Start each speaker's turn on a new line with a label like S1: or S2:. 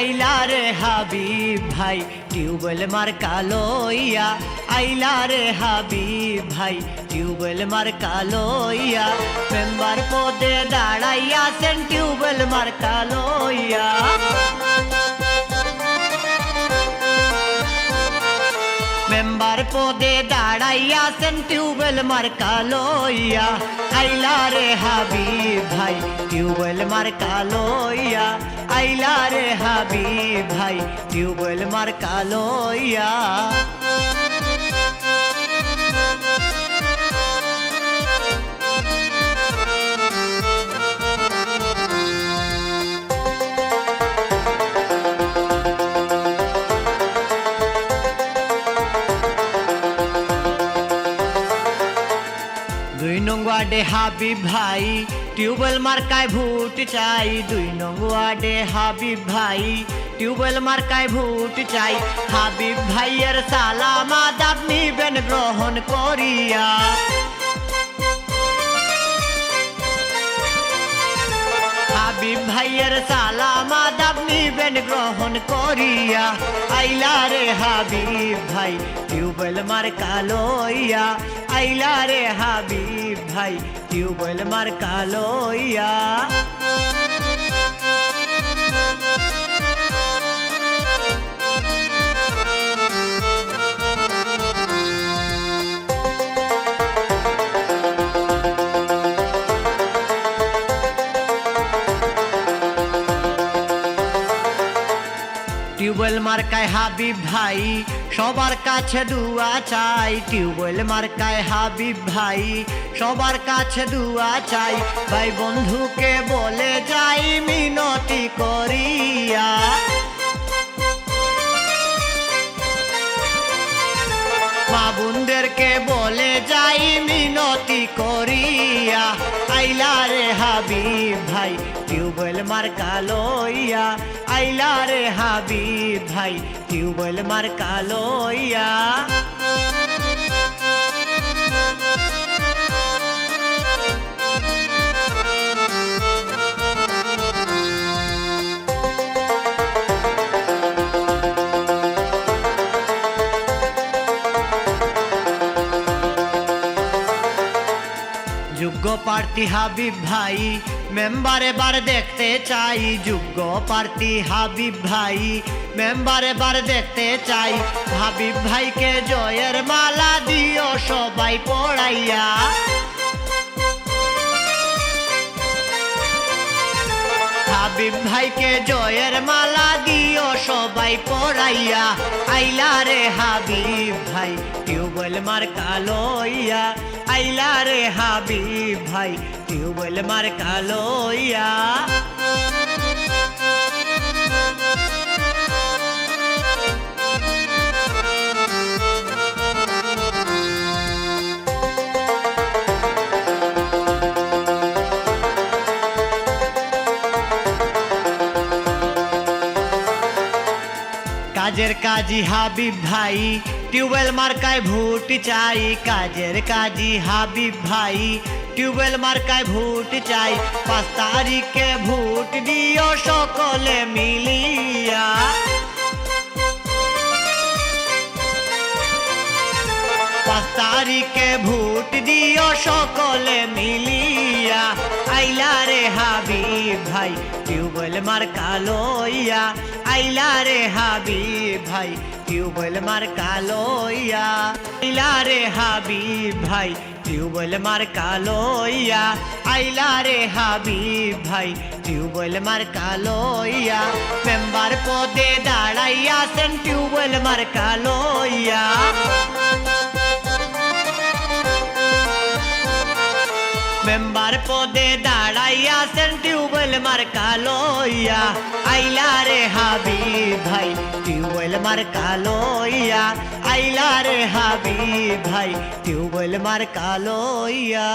S1: আইলা রে হাবিব ভাই টিউবওয়েল মার্কা লইয়া আইলা রে হাবিব ভাই টিউবওয়েল মার্কা লইয়া মেম্বার পদে দাঁড়াইয়াছেন টিউবওয়েল মার্কা লইয়া মেম্বার পদে দাঁড়াইয়াছেন টিউবওয়েল মার্কা লইয়া আইলা রে হাবিব ভাই টিউবওয়েল মার্কা লইয়া আইলা রে হাবিব ভাই টিউবওয়েল মার্কা লইয়া দুই নং ওয়ার্ডে হাবিব ভাই টিউবওয়েল মার্কায় ভোট চাই দুই নং ওয়ার্ডে হাবিব ভাই টিউবওয়েল মার্কায় ভোট চাই হাবিব ভাইয়ের সালাম আদাব নিবেন গ্রহণ করিয়া হাবিব ভাইয়ের সালাম আদাব নিবেন গ্রহণ করিয়া আইলা রে হাবিব ভাই টিউবওয়েল মার্কা লইয়া আইলা রে হাবিব ভাই টিউবওয়েল মার্কা লইয়া টিউবওয়েল মার্কায় হাবিব ভাই সবার কাছে দুয়া চাই টিউবওয়েল মার্কায় হাবিব ভাই সবার কাছে দুয়া চাই ভাই বন্ধুকে বলে যাই মিনতি করিয়া মা বোনদেরকে বলে যাই মিনতি করিয়া আইলা রে হাবিব ভাই টিউবওয়েল মার্কা লইয়া আইলা রে হাবিব ভাই টিউবওয়েল মার্কা লইয়া যোগ্য প্রার্থী হাবিব ভাই মেম্বার এবার দেখতে চাই যোগ্য প্রার্থী হাবিব ভাই মেম্বার এবার দেখতে চাই হাবিব ভাইকে জয়ের মালা দিও সবাই পড়াইয়া হাবিব ভাইকে জয়ের মালা দিও সবাই পড়াইয়া আইলা রে হাবিব ভাই টিউবওয়েল মার্কা লইয়া আইলা রে হাবিব ভাই টিউবওয়েল মার্কা লইয়া কাজের কাজী হাবিব ভাই টিউবওয়েল মার্কায় ভোট চাই কাজের কাজী হাবিব ভাই টিউবওয়েল মার্কায় ভোট চাই 5 তারিখে ভোট দিও সকলে মিলিয়া 5 তারিখে ভোট দিও সকলে মিলিয়া আইলা রে হাবিব ভাই টিউবওয়েল মার্কা লইয়া আইলা রে হাবিব ভাই টিউবওয়েল মার্কা লইয়া আইলা রে হাবিব ভাই টিউবওয়েল মার্কা লইয়া আইলা রে হাবিব ভাই টিউবওয়েল মার্কা লইয়া মেম্বার পদে দাঁড়াইয়াছেন টিউবওয়েল মার্কা লইয়া মেম্বার পদে দাঁড়াইয়াছেন টিউবওয়েল মার্কা লইয়া আইলা রে হাবিব ভাই টিউবওয়েল মার্কা লইয়া আইলা রে হাবিব ভাই টিউবওয়েল মার্কা লইয়া।